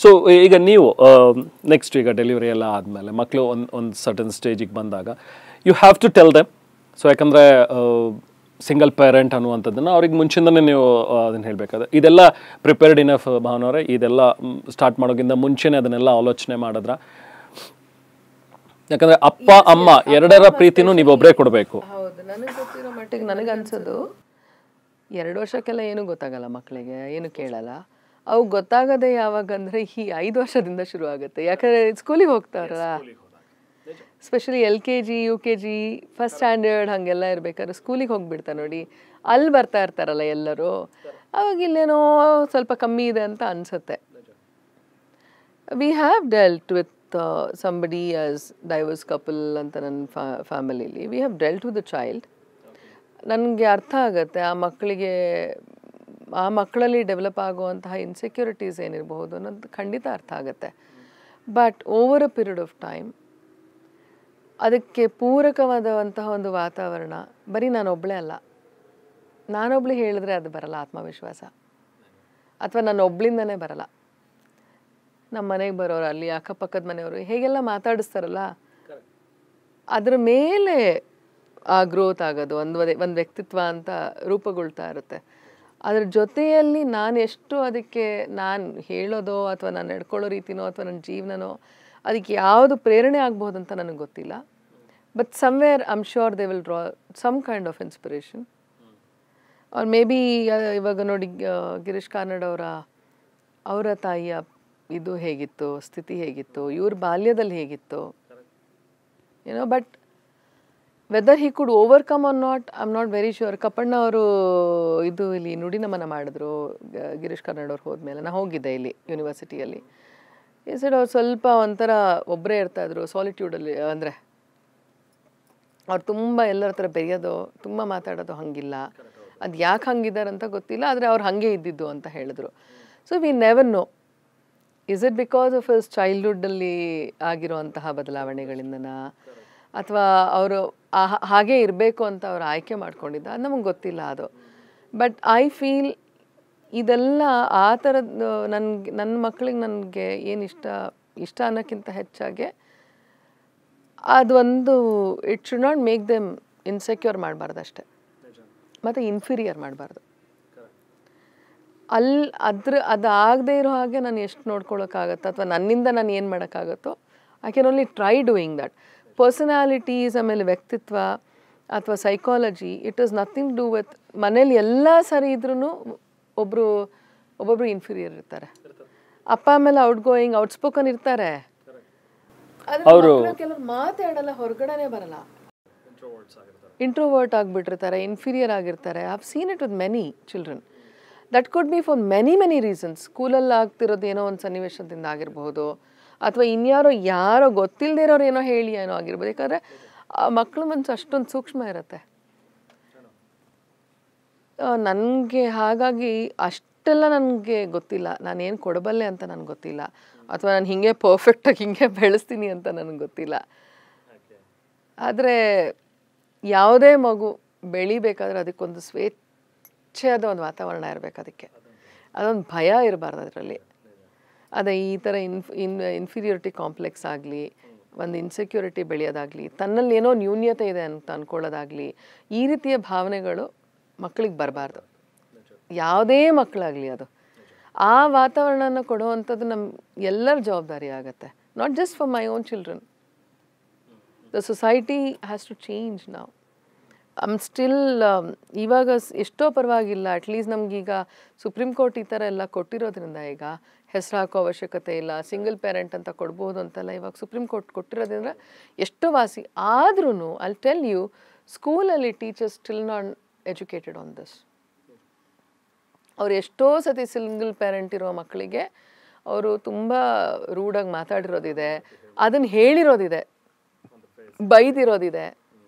So ಈಗ ನೀವು next ಈಗ ಡೆಲಿವರಿ ಎಲ್ಲ ಆದಮೇಲೆ ಮಕ್ಕಳು ಒಂದು ಸರ್ಟನ್ ಸ್ಟೇಜಿಗೆ ಬಂದಾಗ you have to tell them. So ಯಾಕಂದರೆ ಸಿಂಗಲ್ ಪೇರೆಂಟ್ ಅನ್ನುವಂಥದ್ದನ್ನು ಅವ್ರಿಗೆ ಮುಂಚಿಂದನೇ ನೀವು ಅದನ್ನು ಹೇಳಬೇಕಾದ್ರೆ ಇದೆಲ್ಲ ಪ್ರಿಪೇರ್ಡ್ ಇನಫ್ ಭಾವನವರೇ, ಇದೆಲ್ಲ ಸ್ಟಾರ್ಟ್ ಮಾಡೋಕ್ಕಿಂತ ಮುಂಚೆನೇ ಅದನ್ನೆಲ್ಲ ಆಲೋಚನೆ ಮಾಡಿದ್ರ? ಯಾಕಂದರೆ ಅಪ್ಪ ಅಮ್ಮ ಎರಡರ ಪ್ರೀತಿನೂ ನೀವೊಬ್ಬರೇ ಕೊಡಬೇಕು. ಹೌದು, ನನಗೆ ಗೊತ್ತಿರೋ ಮಟ್ಟಿಗೆ ನನಗೆ ಅನ್ಸೋದು 2 ವರ್ಷಕ್ಕೆಲ್ಲ ಏನೂ ಗೊತ್ತಾಗಲ್ಲ ಮಕ್ಕಳಿಗೆ, ಏನು ಕೇಳಲ್ಲ. ಅವು ಗೊತ್ತಾಗದೆ ಯಾವಾಗ ಅಂದರೆ ಈ 5 ವರ್ಷದಿಂದ ಶುರು ಆಗುತ್ತೆ. ಯಾಕಂದರೆ ಸ್ಕೂಲಿಗೆ ಹೋಗ್ತಾರಲ್ಲ, specially LKG UKG first standard ಹಾಗೆಲ್ಲ ಇರಬೇಕಾದ್ರೆ ಸ್ಕೂಲಿಗೆ ಹೋಗಿಬಿಡ್ತಾರೆ ನೋಡಿ, ಅಲ್ಲಿ ಬರ್ತಾ ಇರ್ತಾರಲ್ಲ ಎಲ್ಲರೂ, ಅವಾಗ ಇಲ್ಲೇನೋ ಸ್ವಲ್ಪ ಕಮ್ಮಿ ಇದೆ ಅಂತ ಅನಿಸುತ್ತೆ. We have dealt with somebody as diverse couple ಅಂತ ನನ್ನ ಫ್ಯಾಮಿಲಿಲಿ we have dealt with the child. ನನಗೆ ಅರ್ಥ ಆಗುತ್ತೆ ಆ ಮಕ್ಕಳಲ್ಲಿ ಡೆವಲಪ್ ಆಗುವಂತಹ ಇನ್ಸೆಕ್ಯೂರಿಟೀಸ್ ಏನಿರಬಹುದು ಅನ್ನೋದು ಖಂಡಿತ ಅರ್ಥ ಆಗುತ್ತೆ. But over a period of time ಅದಕ್ಕೆ ಪೂರಕವಾದಂತಹ ಒಂದು ವಾತಾವರಣ ಬರೀ ನಾನೊಬ್ಬಳೇ ಅಲ್ಲ, ನಾನೊಬ್ಳು ಹೇಳಿದ್ರೆ ಅದು ಬರಲ್ಲ ಆತ್ಮವಿಶ್ವಾಸ, ಅಥವಾ ನಾನೊಬ್ಳಿಂದನೇ ಬರಲ್ಲ. ನಮ್ಮ ಮನೆಗೆ ಬರೋರು, ಅಲ್ಲಿ ಅಕ್ಕಪಕ್ಕದ ಮನೆಯವರು ಹೇಗೆಲ್ಲ ಮಾತಾಡಿಸ್ತಾರಲ್ಲ, ಅದ್ರ ಮೇಲೆ ಆ ಗ್ರೋತ್ ಆಗೋದು, ಒಂದು ವ್ಯಕ್ತಿತ್ವ ಅಂತ ರೂಪುಗೊಳ್ತಾ ಇರುತ್ತೆ. ಅದ್ರ ಜೊತೆಯಲ್ಲಿ ನಾನು ಎಷ್ಟು ಅದಕ್ಕೆ ನಾನು ಹೇಳೋದೋ ಅಥವಾ ನಾನು ನಡ್ಕೊಳ್ಳೋ ರೀತಿನೋ ಅಥವಾ ನನ್ನ ಜೀವನನೋ ಅದಕ್ಕೆ ಯಾವುದು ಪ್ರೇರಣೆ ಆಗ್ಬೋದು ಅಂತ ನನಗೆ ಗೊತ್ತಿಲ್ಲ. But somewhere I am sure they will draw some kind of inspiration. Or maybe ಇವಾಗ ನೋಡಿ ಗಿರೀಶ್ ಕಾರ್ನಾಡ್ ಅವರ ತಾಯಿಯ ಇದು ಹೇಗಿತ್ತು, ಸ್ಥಿತಿ ಹೇಗಿತ್ತು, ಇವ್ರ ಬಾಲ್ಯದಲ್ಲಿ ಹೇಗಿತ್ತು, ಏನೋ. But whether he could overcome or not, I am not very sure. Kappanna ಅವರು ಇದು ಇಲ್ಲಿ ನುಡಿ ನಮನ ಮಾಡಿದ್ರು ಗಿರೀಶ್ ಕಾರ್ನಾಡ್ ಅವ್ರು ಹೋದ್ಮೇಲೆ. ನಾನು ಹೋಗಿದ್ದೆ ಇಲ್ಲಿ ಯೂನಿವರ್ಸಿಟಿಯಲ್ಲಿ. ಈ ಸೈಡ್ ಅವ್ರು ಸ್ವಲ್ಪ ಒಂಥರ ಒಬ್ಬರೇ ಇರ್ತಾಯಿದ್ರು ಸಾಲಿಟ್ಯೂಡಲ್ಲಿ. ಅಂದರೆ ಅವ್ರು ತುಂಬ ಎಲ್ಲರ ಹತ್ರ ಬೆರೆಯೋದು, ತುಂಬ ಮಾತಾಡೋದು ಹಂಗಿಲ್ಲ. ಅದು ಯಾಕೆ ಹಂಗಿದ್ದಾರೆ ಅಂತ ಗೊತ್ತಿಲ್ಲ, ಆದರೆ ಅವ್ರು ಹಾಗೆ ಇದ್ದಿದ್ದು ಅಂತ ಹೇಳಿದ್ರು. So we never know, is it because of his ಚೈಲ್ಡ್ಹುಡ್ಡಲ್ಲಿ ಆಗಿರೋಂತಹ ಬದಲಾವಣೆಗಳಿಂದನಾ, ಅಥವಾ ಅವರು ಹಾಗೇ ಇರಬೇಕು ಅಂತ ಅವ್ರು ಆಯ್ಕೆ ಮಾಡ್ಕೊಂಡಿದ್ದ, ಅದು ನಮಗೆ ಗೊತ್ತಿಲ್ಲ ಅದು. ಬಟ್ ಐ ಫೀಲ್ ಇದೆಲ್ಲ ಆ ಥರದ್ದು ನನ್ನ ಮಕ್ಕಳಿಗೆ ನನಗೆ ಏನು ಇಷ್ಟ ಅನ್ನೋಕ್ಕಿಂತ ಹೆಚ್ಚಾಗಿ ಅದೊಂದು it should not make them insecure ಮಾಡಬಾರ್ದು ಅಷ್ಟೆ, ಮತ್ತು ಇನ್ಫೀರಿಯರ್ ಮಾಡಬಾರ್ದು. ಅದಾಗದೇ ಇರೋ ಹಾಗೆ ನಾನು ಎಷ್ಟು ನೋಡ್ಕೊಳ್ಳೋಕ್ಕಾಗತ್ತೋ ಅಥವಾ ನನ್ನಿಂದ ನಾನು ಏನು ಮಾಡೋಕ್ಕಾಗತ್ತೋ I can only try doing that. Personalities, ಆಮೇಲೆ ವ್ಯಕ್ತಿತ್ವ ಅಥವಾ psychology, it is nothing do with ಮನೇಲಿ ಎಲ್ಲ ಸರಿ ಇದ್ರೂ ಒಬ್ಬೊಬ್ರು ಇನ್ಫೀರಿಯರ್ ಇರ್ತಾರೆ. ಅಪ್ಪ ಆಮೇಲೆ ಔಟ್ಸ್ಪೋಕನ್ ಇರ್ತಾರೆ, ಕೆಲವರು ಮಾತಾಡಲ್ಲ, ಹೊರಗಡೆನೇ ಬರಲ್ಲ, ಇಂಟ್ರೋವರ್ಟ್ ಆಗಿಬಿಟ್ಟಿರ್ತಾರೆ, ಇನ್ಫೀರಿಯರ್ ಆಗಿರ್ತಾರೆ. I have seen it with many children. That could be for many reasons. ಸ್ಕೂಲಲ್ಲಿ ಆಗ್ತಿರೋದು ಏನೋ ಒಂದು ಸನ್ನಿವೇಶದಿಂದ ಆಗಿರಬಹುದು, ಅಥವಾ ಯಾರೋ ಗೊತ್ತಿಲ್ಲದೆ ಇರೋರು ಏನೋ ಹೇಳಿ ಏನೋ ಆಗಿರ್ಬೋದು. ಯಾಕಂದರೆ ಮಕ್ಕಳ ಮನಸ್ಸು ಅಷ್ಟೊಂದು ಸೂಕ್ಷ್ಮ ಇರುತ್ತೆ. ನನಗೆ ಹಾಗಾಗಿ ಅಷ್ಟೆಲ್ಲ ನನಗೆ ಗೊತ್ತಿಲ್ಲ, ನಾನೇನು ಕೊಡಬಲ್ಲೆ ಅಂತ ನನಗೆ ಗೊತ್ತಿಲ್ಲ, ಅಥವಾ ನಾನು ಹೀಗೆ ಪರ್ಫೆಕ್ಟಾಗಿ ಹೀಗೆ ಬೆಳೆಸ್ತೀನಿ ಅಂತ ನನಗೆ ಗೊತ್ತಿಲ್ಲ. ಆದರೆ ಯಾವುದೇ ಮಗು ಬೆಳಿಬೇಕಾದ್ರೆ ಅದಕ್ಕೊಂದು ಸ್ವೇಚ್ಛೆಯಾದ ಒಂದು ವಾತಾವರಣ ಇರಬೇಕು. ಅದೊಂದು ಭಯ ಇರಬಾರ್ದು ಅದರಲ್ಲಿ. ಅದೇ ಈ ಥರ ಇನ್ಫೀರಿಯರಿಟಿ ಕಾಂಪ್ಲೆಕ್ಸ್ ಆಗಲಿ, ಒಂದು ಇನ್ಸೆಕ್ಯೂರಿಟಿ ಬೆಳೆಯೋದಾಗಲಿ, ತನ್ನಲ್ಲಿ ಏನೋ ನ್ಯೂನ್ಯತೆ ಇದೆ ಅಂತ ಅಂದ್ಕೊಳ್ಳೋದಾಗಲಿ, ಈ ರೀತಿಯ ಭಾವನೆಗಳು ಮಕ್ಕಳಿಗೆ ಬರಬಾರ್ದು, ಯಾವುದೇ ಮಕ್ಕಳಾಗಲಿ. ಅದು ಆ ವಾತಾವರಣನ ಕೊಡುವಂಥದ್ದು ನಮ್ಮ ಎಲ್ಲರ ಜವಾಬ್ದಾರಿ ಆಗುತ್ತೆ, not just for my own children. The society has to change ನಾವು. ಸ್ಟಿಲ್ ಇವಾಗ ಎಷ್ಟೋ ಪರವಾಗಿಲ್ಲ, ಅಟ್ಲೀಸ್ಟ್ ನಮಗೀಗ ಸುಪ್ರೀಂ ಕೋರ್ಟ್ ಈ ಥರ ಎಲ್ಲ ಕೊಟ್ಟಿರೋದ್ರಿಂದ ಈಗ ಹೆಸರು ಹಾಕೋ ಅವಶ್ಯಕತೆ ಇಲ್ಲ, ಸಿಂಗಲ್ ಪೇರೆಂಟ್ ಅಂತ ಕೊಡ್ಬೋದು ಅಂತೆಲ್ಲ ಇವಾಗ ಸುಪ್ರೀಂ ಕೋರ್ಟ್ ಕೊಟ್ಟಿರೋದ್ರಿಂದ ಎಷ್ಟೋ ವಾಸಿ. ಆದ್ರೂ ಐ ಟೆಲ್ ಯು, ಸ್ಕೂಲಲ್ಲಿ teachers still not educated on this. ಅವ್ರು ಎಷ್ಟೋ ಸತಿ ಸಿಂಗಲ್ ಪೇರೆಂಟ್ ಇರೋ ಮಕ್ಕಳಿಗೆ ಅವರು ತುಂಬ ರೂಢಾಗಿ ಮಾತಾಡಿರೋದಿದೆ, ಅದನ್ನು ಹೇಳಿರೋದಿದೆ, ಬೈದಿರೋದಿದೆ,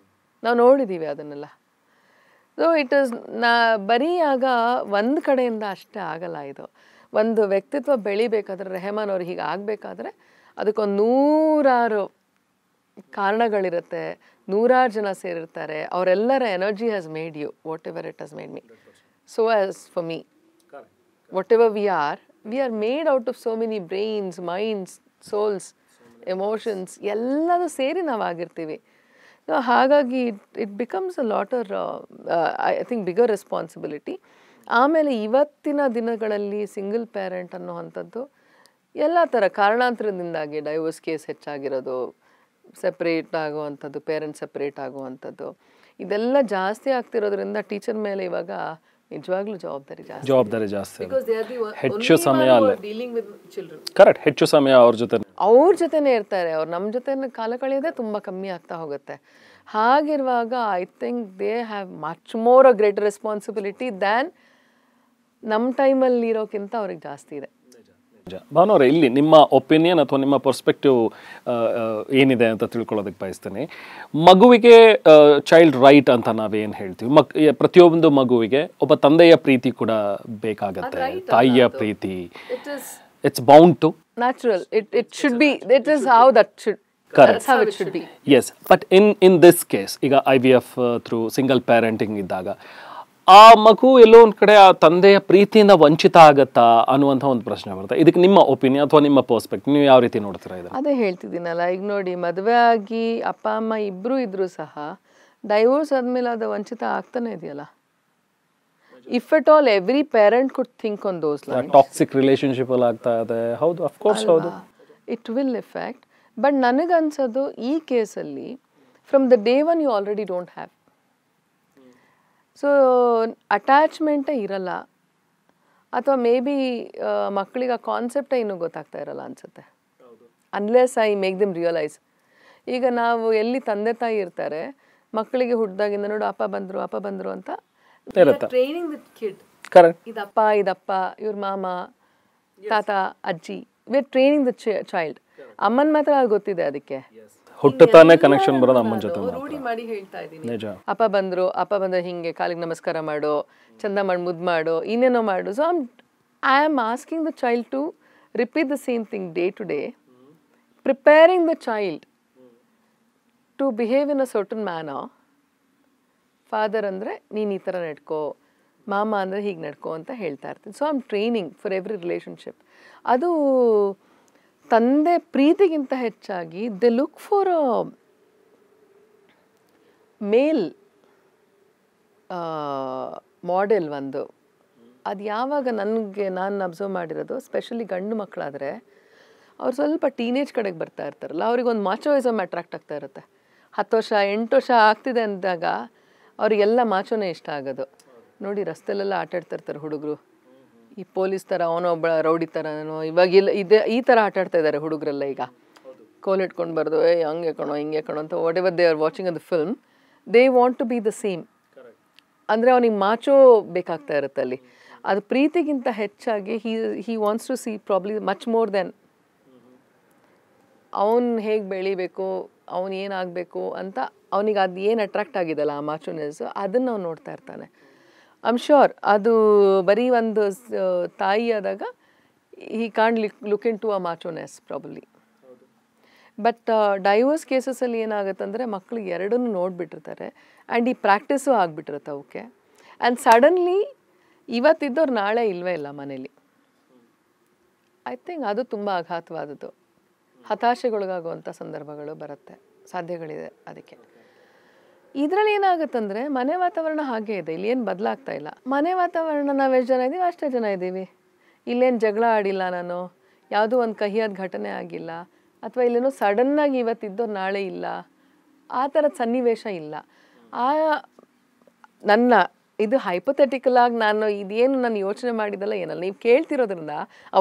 ನಾವು ನೋಡಿದ್ದೀವಿ ಅದನ್ನೆಲ್ಲ. ಸೊ ಇಟ್ ಈಸ್ ಬರೀ ಆಗ ಒಂದು ಕಡೆಯಿಂದ ಅಷ್ಟೇ ಆಗಲ್ಲ. ಇದು ಒಂದು ವ್ಯಕ್ತಿತ್ವ ಬೆಳಿಬೇಕಾದ್ರೆ, ರೆಹಮಾನ್ ಅವ್ರು ಹೀಗೆ ಆಗಬೇಕಾದ್ರೆ ಅದಕ್ಕೊಂದು 100 ಕಾರಣಗಳಿರುತ್ತೆ, 100 ಜನ ಸೇರಿರ್ತಾರೆ. ಅವರೆಲ್ಲರ energy has made you whatever it has made me. So as far me, whatever we are, we are made out of so many brains, minds, souls, emotions ಎಲ್ಲದೂ ಸೇರಿ ನಾವು ಆಗಿರ್ತೀವಿ. ಹಾಗಾಗಿ it becomes a lot I think bigger responsibility. ಆಮೇಲೆ ಇವತ್ತಿನ ದಿನಗಳಲ್ಲಿ single parent ಅನ್ನೋವಂಥದ್ದು ಎಲ್ಲ ಥರ ಕಾರಣಾಂತರದಿಂದಾಗಿ ಡೈವೋರ್ಸ್ ಕೇಸ್ ಹೆಚ್ಚಾಗಿರೋದು, ಸೆಪ್ರೇಟ್ ಆಗುವಂಥದ್ದು, ಪೇರೆಂಟ್ಸ್ ಸೆಪ್ರೇಟ್ ಆಗುವಂಥದ್ದು, ಇದೆಲ್ಲ ಜಾಸ್ತಿ ಆಗ್ತಿರೋದ್ರಿಂದ ಟೀಚರ್ ಮೇಲೆ ಇವಾಗ ನಿಜವಾಗ್ಲೂ ಜವಾಬ್ದಾರಿ ಜಾಸ್ತಿ. ಹೆಚ್ಚು ಸಮಯ ಕರೆಕ್ಟ್, ಹೆಚ್ಚು ಸಮಯ ಅವ್ರ ಜೊತೆನೇ ಇರ್ತಾರೆ. ಅವ್ರು ನಮ್ಮ ಜೊತೆ ಕಾಲ ಕಳೆಯೋದೇ ತುಂಬ ಕಮ್ಮಿ ಆಗ್ತಾ ಹೋಗುತ್ತೆ. ಹಾಗಿರುವಾಗ I think they have much more a great responsibility than ನಮ್ಮ ಟೈಮಲ್ಲಿ ಇರೋಕ್ಕಿಂತ ಅವ್ರಿಗೆ ಜಾಸ್ತಿ ಇದೆ. ಭಾವನವ್ರೆ, ಇಲ್ಲಿ ನಿಮ್ಮ ಒಪಿನಿಯನ್ ಅಥವಾ ನಿಮ್ಮ ಪರ್ಸ್ಪೆಕ್ಟಿವ್ ಏನಿದೆ ಅಂತ ತಿಳ್ಕೊಳ್ಳೋದಕ್ಕೆ ಬಯಸ್ತೇನೆ. ಮಗುವಿಗೆ ಚೈಲ್ಡ್ ರೈಟ್ ಅಂತ ನಾವೇನು ಹೇಳ್ತೀವಿ, ಪ್ರತಿಯೊಂದು ಮಗುವಿಗೆ ಒಬ್ಬ ತಂದೆಯ ಪ್ರೀತಿ ಕೂಡ ಬೇಕಾಗತ್ತೆ, ತಾಯಿಯ ಪ್ರೀತಿ. It's bound to natural, it should be, it is how that should, that's how it should be. Yes, but in this case ಈಗ IVF ಥ್ರೂ ಸಿಂಗಲ್ ಪ್ಯಾರೆಂಟಿಂಗ್ ಇದ್ದಾಗ ಆ ಮಗು ಎಲ್ಲೋ ಒಂದು ಕಡೆ ಆ ತಂದೆಯ ಪ್ರೀತಿಯಿಂದ ವಂಚಿತ ಆಗತ್ತಾ ಅನ್ನುವಂಥ ಒಂದು ಪ್ರಶ್ನೆ ಬರುತ್ತೆ. ಇದಕ್ಕೆ ನಿಮ್ಮ ಒಪಿನಿಯನ್ ಅಥವಾ ನಿಮ್ಮ ಪರ್ಸ್ಪೆಕ್ಟಿವ್ ನೀವು ಯಾವ ರೀತಿ ನೋಡ್ತೀರಾ? ಇದು ಅದೇ ಹೇಳ್ತಿದ್ದೀನಲ್ಲ, ಈಗ ನೋಡಿ, ಮದುವೆ ಆಗಿ ಅಪ್ಪ ಅಮ್ಮ ಇಬ್ಬರು ಇದ್ರೂ ಸಹ ಡೈವೋರ್ಸ್ ಆದಮೇಲೆ ಅದು ವಂಚಿತ ಆಗ್ತಾನೆ ಇದೆಯಲ್ಲ. If at all every parent could think on those lines, toxic relationship ಅಲ್ಲಿ ಆಗ್ತಾ ಇದೆ. ಹೌದು, ಆಫ್ ಕೋರ್ಸ್, ಹೌದು, ಇಟ್ ವಿಲ್ ಎಫೆಕ್ಟ್. ಬಟ್ ನನಗನ್ಸೋದು ಈ ಕೇಸಲ್ಲಿ from the day one you already don't have, so ಅಟ್ಯಾಚ್ಮೆಂಟೇ ಇರಲ್ಲ, ಅಥವಾ ಮೇ ಬಿ ಮಕ್ಕಳಿಗೆ ಆ ಕಾನ್ಸೆಪ್ಟೇ ಇನ್ನೂ ಗೊತ್ತಾಗ್ತಾ ಇರಲ್ಲ ಅನ್ಸುತ್ತೆ, unless I make them realise. ಈಗ ನಾವು ಎಲ್ಲಿ ತಂದೆ ತಾಯಿ ಇರ್ತಾರೆ, ಮಕ್ಕಳಿಗೆ ಹುಟ್ಟಿದಾಗಿಂದ ನೋಡು ಅಪ್ಪ ಬಂದರು ಅಂತ ಟ್ರೈನಿಂಗ್ ದ ಕಿಡ್. ಇದಪ್ಪ ಇವ್ರ ಮಾಮ, ತಾತ, ಅಜ್ಜಿ, we are training the child. ಅಮ್ಮನ್ ಮಾತ್ರ ಅದು ಗೊತ್ತಿದೆ, ಅದಕ್ಕೆ ಹುಟ್ಟುತ್ತಾನೆ ಕನೆಕ್ಷನ್ ಬರೋದು ಅಮ್ಮನ ಜೊತೆ. ರೂಢಿ ಮಾಡಿ ಹೇಳ್ತಾ ಇದ್ದೀನಿ, ಅಪ್ಪ ಬಂದ್ರೆ ಹಿಂಗೆ ಕಾಲಿಗೆ ನಮಸ್ಕಾರ ಮಾಡು, ಚಂದ ಮಾಡಿ ಮುದ್ದು ಮಾಡು, ಇನ್ನೇನೋ ಮಾಡು. So I am asking the child to repeat the same thing day to day, preparing the child to behave in a certain manner. Father ಅಂದರೆ ನೀನು ಈ ಥರ ನಡ್ಕೋ, ಮಾಮ ಅಂದರೆ ಹೀಗೆ ನಡ್ಕೋ ಅಂತ ಹೇಳ್ತಾ ಇರ್ತೀನಿ. So I am training for every relationship. ಅದು ತಂದೆ ಪ್ರೀತಿಗಿಂತ ಹೆಚ್ಚಾಗಿ they look for a male model ಒಂದು. ಅದು ಯಾವಾಗ ನಾನು ಅಬ್ಸರ್ವ್ ಮಾಡಿರೋದು, ಸ್ಪೆಷಲಿ ಗಂಡು ಮಕ್ಕಳಾದರೆ ಅವ್ರು ಸ್ವಲ್ಪ ಟೀನೇಜ್ ಕಡೆಗೆ ಬರ್ತಾ ಇರ್ತಾರಲ್ಲ, ಅವ್ರಿಗೆ ಒಂದು ಮಾಚೋಯಿಸಮ್ ಅಟ್ರಾಕ್ಟ್ ಆಗ್ತಾ ಇರುತ್ತೆ. 10 ವರ್ಷ 8 ವರ್ಷ ಆಗ್ತಿದೆ ಅಂದಾಗ ಅವರಿಗೆಲ್ಲ ಮಾಚೋನೇ ಇಷ್ಟ ಆಗೋದು. ನೋಡಿ, ರಸ್ತೆಲೆಲ್ಲ ಆಟಾಡ್ತಾ ಇರ್ತಾರೆ ಹುಡುಗರು, ಈ ಪೊಲೀಸ್ ಥರ, ಅವನೊಬ್ಬ ರೌಡಿ ಥರನೋ, ಇವಾಗಿಲ್ಲ ಈ ಥರ ಆಟಾಡ್ತಾ ಇದ್ದಾರೆ ಹುಡುಗರೆಲ್ಲ. ಈಗ ಕೋಲ್ ಇಟ್ಕೊಂಡು ಬರೋದು, ಹಂಗೆ ಕಣೋ ಹಿಂಗೆ ಕಣೋ ಅಂತ, whatever they are watching on the film, they want to be the same. ಅಂದರೆ ಅವನಿಗೆ ಮಾಚೋ ಬೇಕಾಗ್ತಾ ಇರುತ್ತೆ ಅಲ್ಲಿ. ಅದು ಪ್ರೀತಿಗಿಂತ ಹೆಚ್ಚಾಗಿ he wants to see probably much more than ಅವನು ಹೇಗೆ ಬೆಳಿಬೇಕು, ಅವನು ಏನಾಗಬೇಕು ಅಂತ, ಅವನಿಗೆ ಅದು ಏನು ಅಟ್ರಾಕ್ಟ್ ಆಗಿದೆಲ್ಲ ಆ ಮಾಚೋನೆಸ್, ಅದನ್ನು ಅವ್ನು ನೋಡ್ತಾ ಇರ್ತಾನೆ. ಐ ಆಮ್ ಶ್ಯೂರ್ ಅದು ಬರೀ ಒಂದು ತಾಯಿ ಆದಾಗ he can't look into a machoness probably. But divorce ಕೇಸಸಲ್ಲಿ ಏನಾಗುತ್ತಂದರೆ ಮಕ್ಕಳಿಗೆ ಎರಡನ್ನೂ ನೋಡಿಬಿಟ್ಟಿರ್ತಾರೆ, ಆ್ಯಂಡ್ ಈ ಪ್ರಾಕ್ಟೀಸು ಆಗಿಬಿಟ್ಟಿರುತ್ತೆ ಅವಕ್ಕೆ. ಆ್ಯಂಡ್ ಸಡನ್ಲಿ ಇವತ್ತಿದ್ದವ್ರು ನಾಳೆ ಇಲ್ಲವೇ ಇಲ್ಲ ಮನೇಲಿ. ಐ ಥಿಂಕ್ ಅದು ತುಂಬ ಆಘಾತವಾದದ್ದು. ಹತಾಶೆಗೊಳಗಾಗುವಂಥ ಸಂದರ್ಭಗಳು ಬರುತ್ತೆ, ಸಾಧ್ಯಗಳಿದೆ. ಅದಕ್ಕೆ ಇದರಲ್ಲಿ ಏನಾಗುತ್ತಂದರೆ ಮನೆ ವಾತಾವರಣ ಹಾಗೆ ಇದೆ, ಇಲ್ಲಿ ಏನು ಬದಲಾಗ್ತಾ ಇಲ್ಲ. ಮನೆ ವಾತಾವರಣ ನಾವು ಎಷ್ಟು ಜನ ಇದ್ದೀವಿ ಅಷ್ಟೇ ಜನ ಇದ್ದೀವಿ. ಇಲ್ಲೇನು ಜಗಳ ಆಡಿಲ್ಲ ನಾನು, ಯಾವುದೂ ಒಂದು ಕಹಿಯಾದ ಘಟನೆ ಆಗಿಲ್ಲ, ಅಥವಾ ಇಲ್ಲೇನೋ ಸಡನ್ನಾಗಿ ಇವತ್ತಿದ್ದೋ ನಾಳೆ ಇಲ್ಲ, ಆ ಥರದ ಸನ್ನಿವೇಶ ಇಲ್ಲ. ನನ್ನ ಇದು ಹೈಪೋಥೆಟಿಕಲ್ ಆಗಿ ನಾನು ಇದೇನು ನಾನು ಯೋಚನೆ ಮಾಡಿದಲ್ಲ ಏನಲ್ಲ, ನೀವು ಕೇಳ್ತಿರೋದ್ರಿಂದ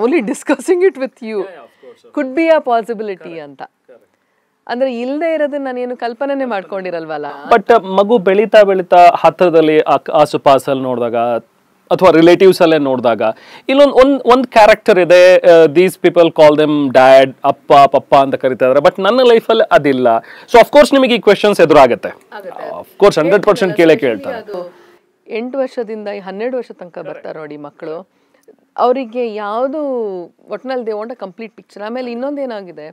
only discussing it with you could be a possibility ಅಂತ. ಅಂದ್ರೆ ಇಲ್ಲದೆ ಇರೋದನ್ನ ನಾನೇನು ಕಲ್ಪನೆ ಮಾಡ್ಕೊಂಡಿರಲ್ವಲ್ಲ. ಬಟ್ ಮಗು ಬೆಳೀತಾ ಹತ್ತಿರದಲ್ಲಿ ಆಸುಪಾಸಲ್ಲಿ ನೋಡಿದಾಗ ಅಥವಾ ರಿಲೇಟಿವ್ಸ್ ಅಲ್ಲೇ ನೋಡಿದಾಗ ಇಲ್ಲೊಂದು ಕ್ಯಾರೆಕ್ಟರ್ ಇದೆ, these people call them dad, ಅಪ್ಪ ಪಪ್ಪ ಅಂತ ಕರಿತಾ ಇದ್ದಾರೆ. ಬಟ್ ನನ್ನ ಲೈಫಲ್ಲಿ ಅದಿಲ್ಲ. ಸೊ ಅಫ್ಕೋರ್ಸ್ ನಿಮಗೆ ಈ ಕ್ವೆಶನ್ಸ್ ಎದುರಾಗುತ್ತೆ, ಅಫ್ಕೋರ್ಸ್ 100% ಕೇಳ್ತಾರೆ. 8 ವರ್ಷದಿಂದ 12 ವರ್ಷ ತನಕ ಬರ್ತಾರೆ ನೋಡಿ ಮಕ್ಕಳು, ಅವರಿಗೆ ಯಾವುದು ಒಟ್ಟಿನಲ್ಲಿ they want a complete picture. ಆಮೇಲೆ ಇನ್ನೊಂದೇನಾಗಿದೆ,